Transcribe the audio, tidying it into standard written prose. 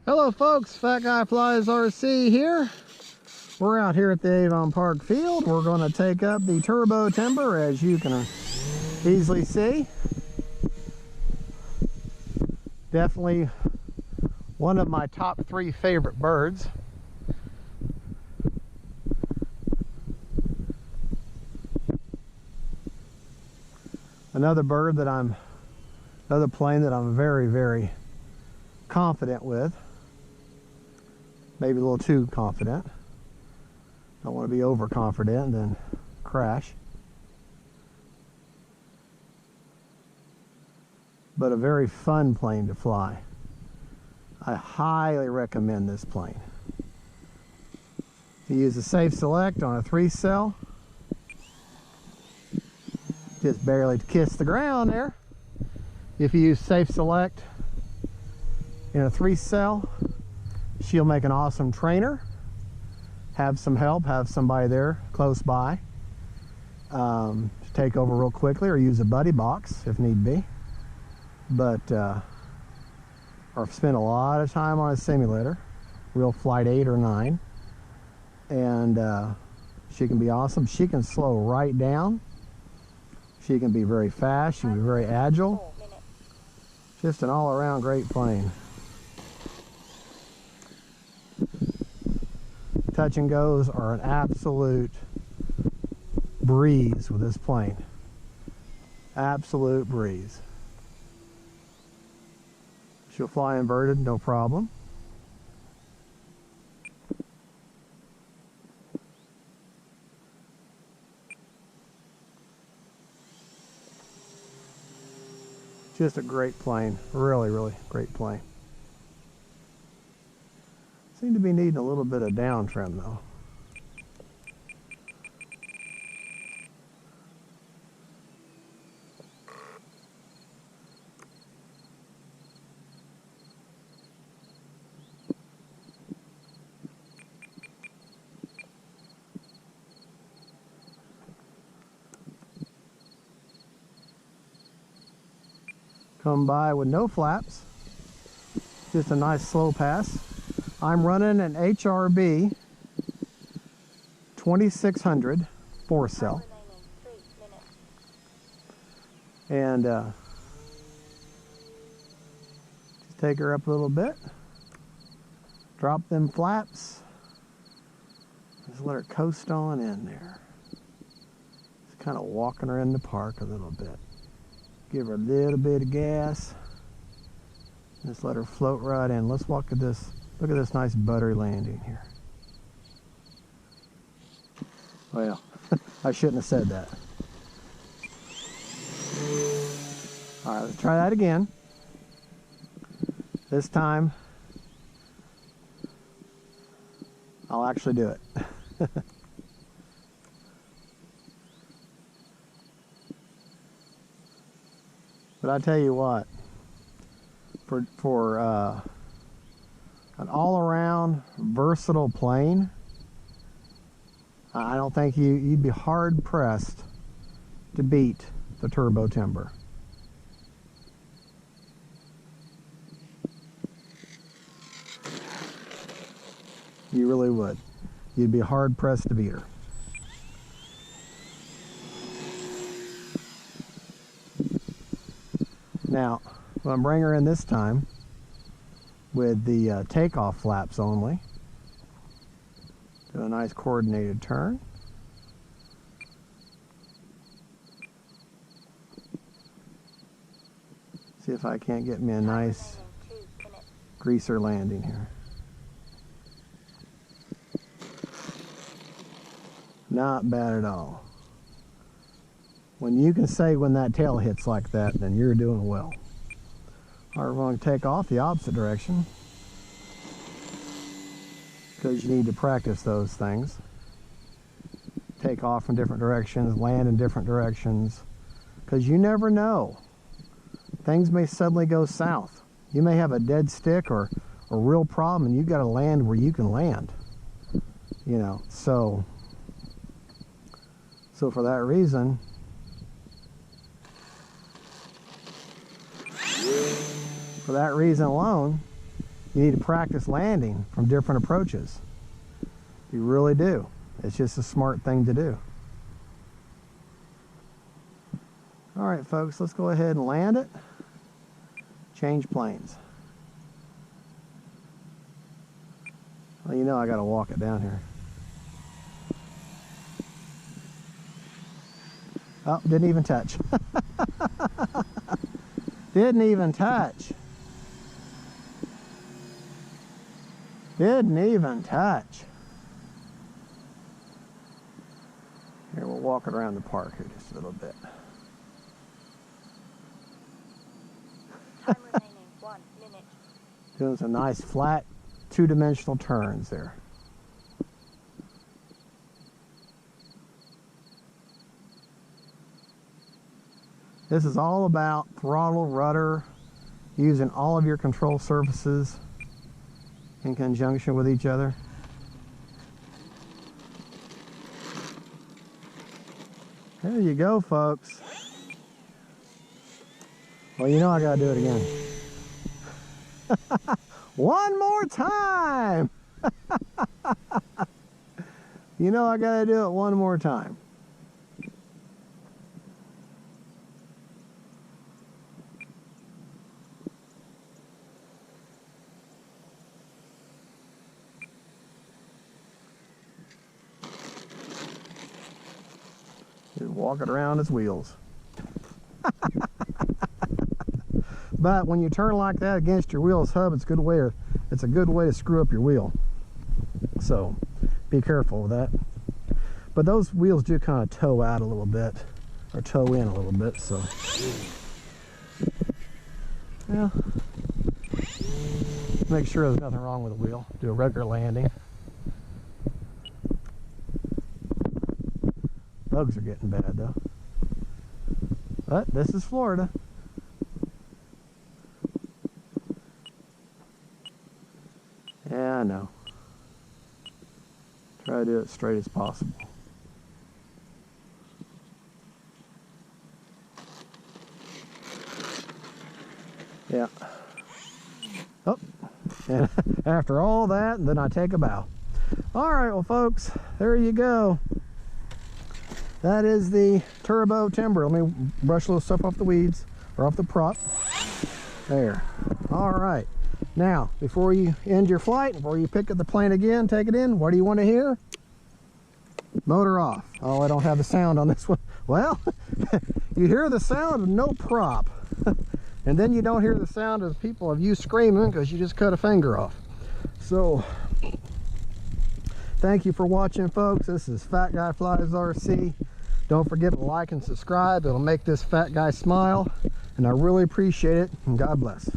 Hello folks, Fat Guy Flies RC here. We're out here at the Avon Park field. We're going to take up the turbo timber, as you can easily see. Definitely one of my top 3 favorite birds. Another plane that I'm very, very confident with. Maybe a little too confident. Don't want to be overconfident and then crash. But a very fun plane to fly. I highly recommend this plane. You use a safe select on a 3-cell. Just barely to kiss the ground there. If you use safe select in a 3-cell, she'll make an awesome trainer. Have some help, have somebody there close by to take over real quickly, or use a buddy box if need be. But or spend a lot of time on a simulator, real flight 8 or 9, and she can be awesome. She can slow right down. She can be very fast. She can be very agile. Just an all-around great plane. Touch and goes are an absolute breeze with this plane. Absolute breeze. She'll fly inverted, no problem. Just a great plane. Really, really great plane. Seem to be needing a little bit of down trim though. Come by with no flaps. Just a nice slow pass. I'm running an HRB 2600 4-cell. And just take her up a little bit. Drop them flaps. Just let her coast on in there. Just kind of walking her in the park a little bit. Give her a little bit of gas. Just let her float right in. Let's walk at this. Look at this nice buttery landing here. Well, I shouldn't have said that. All right, let's try that again. This time, I'll actually do it. But I tell you what, for an all-around versatile plane, I don't think you'd be hard-pressed to beat the turbo timber. You really would. You'd be hard-pressed to beat her. Now, I'm going to bring her in this time with the takeoff flaps only. Do a nice coordinated turn. See if I can't get me a nice greaser landing here. Not bad at all. When you can say when that tail hits like that, then you're doing well. All right, we're going to take off the opposite direction because you need to practice those things. Take off in different directions, land in different directions, because you never know. Things may suddenly go south. You may have a dead stick or a real problem, and you've got to land where you can land. You know, so for that reason, alone, You need to practice landing from different approaches. You really do. It's just a smart thing to do. All right, folks, let's go ahead and land it. Change planes. Well, you know I gotta walk it down here. Oh, didn't even touch. Didn't even touch. Didn't even touch. Here, we'll walk it around the park here just a little bit. Time remaining 1 minute. Doing some nice flat two-dimensional turns there. This is all about throttle, rudder, using all of your control surfaces in conjunction with each other. There you go, folks. Well, you know I gotta do it again. One more time! You know I gotta do it one more time. Just walk it around its wheels. But when you turn like that against your wheel's hub, it's a good way to screw up your wheel. So be careful with that. But those wheels do kind of toe out a little bit, or toe in a little bit, so yeah. Make sure there's nothing wrong with the wheel. Do a regular landing. Bugs are getting bad though. But this is Florida. Yeah, I know. Try to do it straight as possible. Yeah. Oh, and after all that, then I take a bow. All right, well, folks, there you go. That is the turbo timber. Let me brush a little stuff off the weeds, or off the prop. There. All right. Now, before you end your flight, before you pick up the plane again, take it in, what do you want to hear? Motor off. Oh, I don't have the sound on this one. Well, you hear the sound of no prop. And then you don't hear the sound of people of you screaming because you just cut a finger off. So, thank you for watching, folks. This is Fat Guy Flies RC. Don't forget to like and subscribe. It'll make this fat guy smile. And I really appreciate it. And God bless.